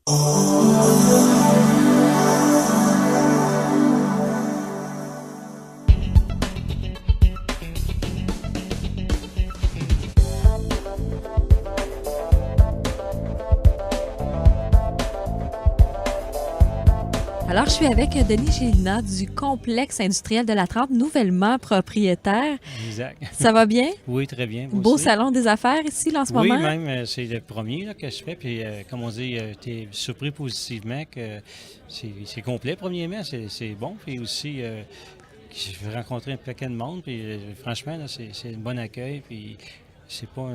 Alors, je suis avec Denis Gélina du complexe industriel de la Trempe, nouvellement propriétaire. Exact. Ça va bien? Oui, très bien. Vous Beau aussi? salon des affaires ici, là, en ce Oui, moment? même, c'est le premier là, que je fais. Puis, comme on dit, tu es surpris positivement que c'est complet, premièrement. C'est bon. Puis aussi, j'ai rencontré un paquet de monde. Puis, franchement, là, c'est un bon accueil. Puis, c'est pas,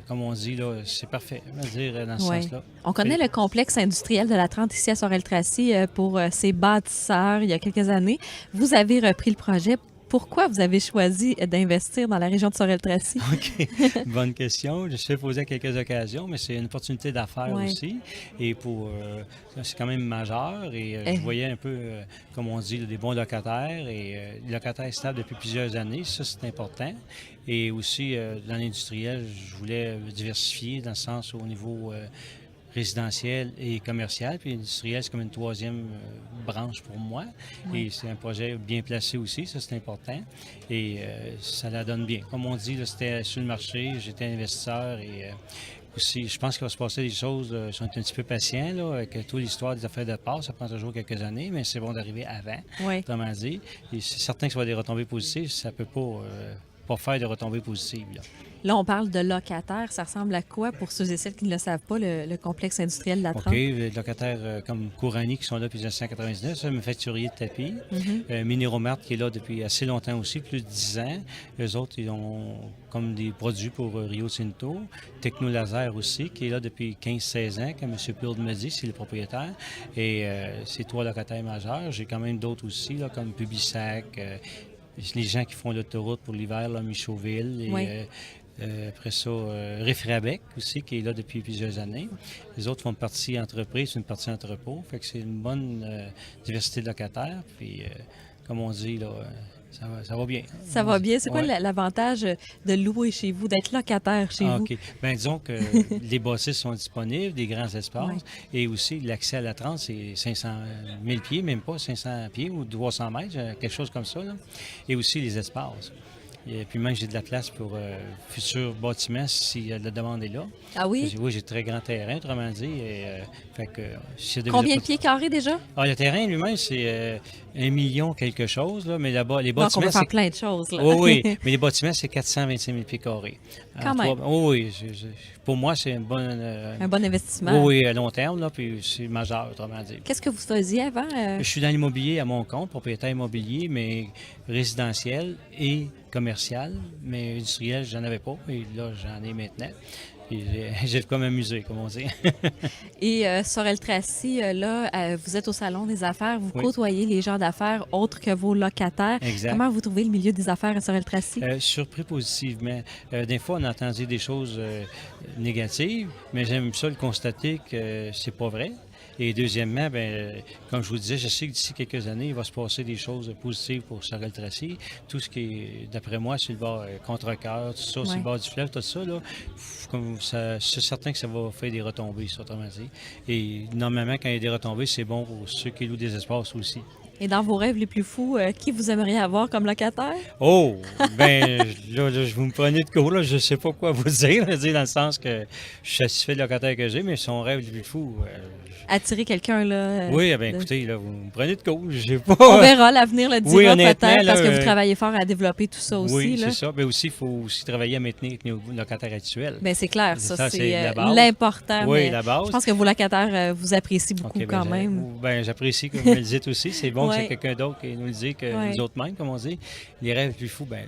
comme on dit, là, c'est parfait, on va dire, dans ce Oui. sens-là. On connaît le complexe industriel de la Trempe ici à Sorel-Tracy pour ses bâtisseurs il y a quelques années. Vous avez repris le projet. Pourquoi vous avez choisi d'investir dans la région de Sorel-Tracy? OK. Bonne question. Je me suis posé à quelques occasions, mais c'est une opportunité d'affaires Ouais. aussi. Et pour c'est quand même majeur. Et je voyais un peu, comme on dit, des bons locataires et des locataires stables depuis plusieurs années. Ça, c'est important. Et aussi, dans l'industriel, je voulais diversifier dans le sens au niveau résidentiel et commercial. Puis industriel, c'est comme une troisième branche pour moi. Oui. Et c'est un projet bien placé aussi, ça c'est important. Et ça la donne bien. Comme on dit, là, c'était sur le marché, j'étais investisseur et aussi, je pense qu'il va se passer des choses, si on est un petit peu patient, là, avec toute l'histoire des affaires de part, ça prend toujours quelques années, mais c'est bon d'arriver avant, Oui. autrement dit. Et c'est certain que ça va avoir des retombées positives, ça peut pas faire de retombées positives. Là. Là, on parle de locataires. Ça ressemble à quoi pour ceux et celles qui ne le savent pas, le complexe industriel de la OK, Trempe? les locataires comme Courani qui sont là depuis 1999, ça, manufacturier de tapis. Minéromart qui est là depuis assez longtemps aussi, plus de 10 ans. Eux autres, ils ont comme des produits pour Rio Tinto. Technolaser aussi, qui est là depuis 15-16 ans, comme M. Plourde me dit, c'est le propriétaire. Et c'est 3 locataires majeurs. J'ai quand même d'autres aussi, là, comme Publisac, les gens qui font l'autoroute pour l'hiver, là, Michauville. Et, Oui. après ça, Réfrabec aussi, qui est là depuis plusieurs années. Les autres font une partie entreprise, une partie entrepôt. Fait que c'est une bonne diversité de locataires. Puis, comme on dit, là, ça va bien. Ça va bien. C'est quoi Ouais. l'avantage de louer chez vous, d'être locataire chez vous? OK. Bien, disons que les bâtisses sont disponibles, des grands espaces. Ouais. Et aussi, l'accès à la Trempe, c'est 500 000 pieds, même pas 500 pieds ou 300 mètres, quelque chose comme ça. Là. Et aussi les espaces. Et puis même, j'ai de la place pour futurs bâtiments si la demande est là. Ah oui? Oui, j'ai très grand terrain, autrement dit. Et, fait que, s'il y a des Combien de pieds carrés déjà? Ah, le terrain lui-même, c'est 1 million quelque chose, là, mais là-bas, les Donc, on bâtiments, peut faire c'est... plein de choses. Là. Oui, oui, mais les bâtiments, c'est 425 000 pieds carrés. Quand même. Oui, pour moi, c'est une bonne... Un bon investissement. oui, à long terme, là, puis c'est majeur, autrement dit. Qu'est-ce que vous faisiez avant? Je suis dans l'immobilier à mon compte, propriétaire immobilier, mais résidentiel et commercial, mais industriel, j'en avais pas, et là, j'en ai maintenant. Puis j'ai de quoi m'amuser, comme on dit. Et Sorel-Tracy, là, vous êtes au salon des affaires, vous Oui. côtoyez les gens d'affaires autres que vos locataires. Exact. Comment vous trouvez le milieu des affaires à Sorel-Tracy? Surpris positivement. Des fois, on a entendu des choses négatives, mais j'aime ça le constater que c'est pas vrai. Et deuxièmement, ben, comme je vous disais, je sais que d'ici quelques années, il va se passer des choses positives pour Sorel-Tracy. Tout ce qui est, d'après moi, sur le bord Contrecœur, tout ça, sur Ouais. le bord du fleuve, tout ça, là, comme ça, c'est certain que ça va faire des retombées, ça, autrement dit. Et normalement, quand il y a des retombées, c'est bon pour ceux qui louent des espaces aussi. Et dans vos rêves les plus fous, qui vous aimeriez avoir comme locataire? Oh! Ben, là, vous me prenez de court, là, je sais pas quoi vous dire, dans le sens que je suis satisfait de locataire que j'ai, mais son rêve le plus fou... Attirer quelqu'un, là. Oui, ben de- écoutez, là, vous me prenez de court, j'ai pas... On verra, l'avenir le dira Oui, honnêtement, peut-être, là, parce que vous travaillez fort à développer tout ça aussi. Oui, là. c'est ça. Mais aussi, il faut aussi travailler à maintenir nos locataires actuels. Bien, c'est clair, C'est ça, ça, c'est c'est la base. l'important. Oui, mais la base. Je pense que vos locataires vous apprécient beaucoup OK, ben, quand même. ben, j'apprécie que vous me le dites aussi. C'est bon que Ouais. c'est quelqu'un d'autre qui nous le dit que Ouais. nous autres mêmes, comme on dit. Les rêves les plus fous, ben...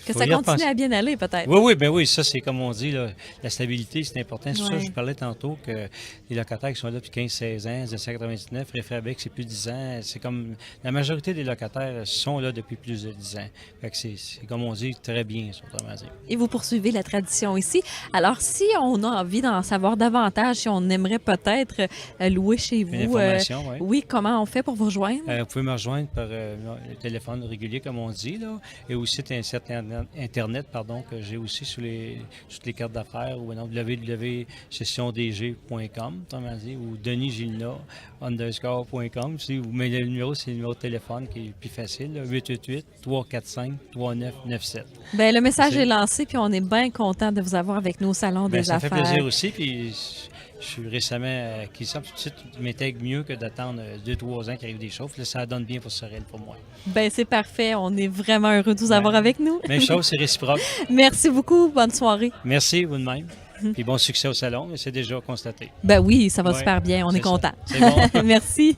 Que faut ça y continue repenser. à bien aller, peut-être. Oui, oui, ben oui, ça c'est comme on dit, là, la stabilité c'est important. C'est pour ça que Ouais. je parlais tantôt que les locataires qui sont là depuis 15-16 ans, 1999, Réfrabec c'est plus de 10 ans, c'est comme la majorité des locataires sont là depuis plus de 10 ans. Fait que c'est comme on dit, très bien, autrement dit. Et vous poursuivez la tradition ici. Alors, si on a envie d'en savoir davantage, si on aimerait peut-être louer chez Une vous, information, oui. oui, comment on fait pour vous rejoindre? Vous pouvez me rejoindre par le téléphone régulier, comme on dit, là, et aussi un certain Internet que j'ai aussi sur toutes les cartes d'affaires, ou www.gestiondg.com, ou denisgilna_.com. Mais le numéro, c'est le numéro de téléphone qui est plus facile, 888-345-3997. Bien, le message est lancé, puis on est bien content de vous avoir avec nous au Salon des ça affaires. Ça fait plaisir aussi, puis je suis récemment acquis ça, tout de suite, je m'intègre mieux que d'attendre 2-3 ans qu'il arrive des choses. Là, ça donne bien pour Sorel, pour moi. Bien, c'est parfait. On est vraiment heureux de vous avoir avec nous. Même chose, c'est réciproque. Merci beaucoup. Bonne soirée. Merci, vous de même. Puis bon succès au salon, c'est déjà constaté. Ben oui, ça va super bien. On est content. C'est bon. Merci.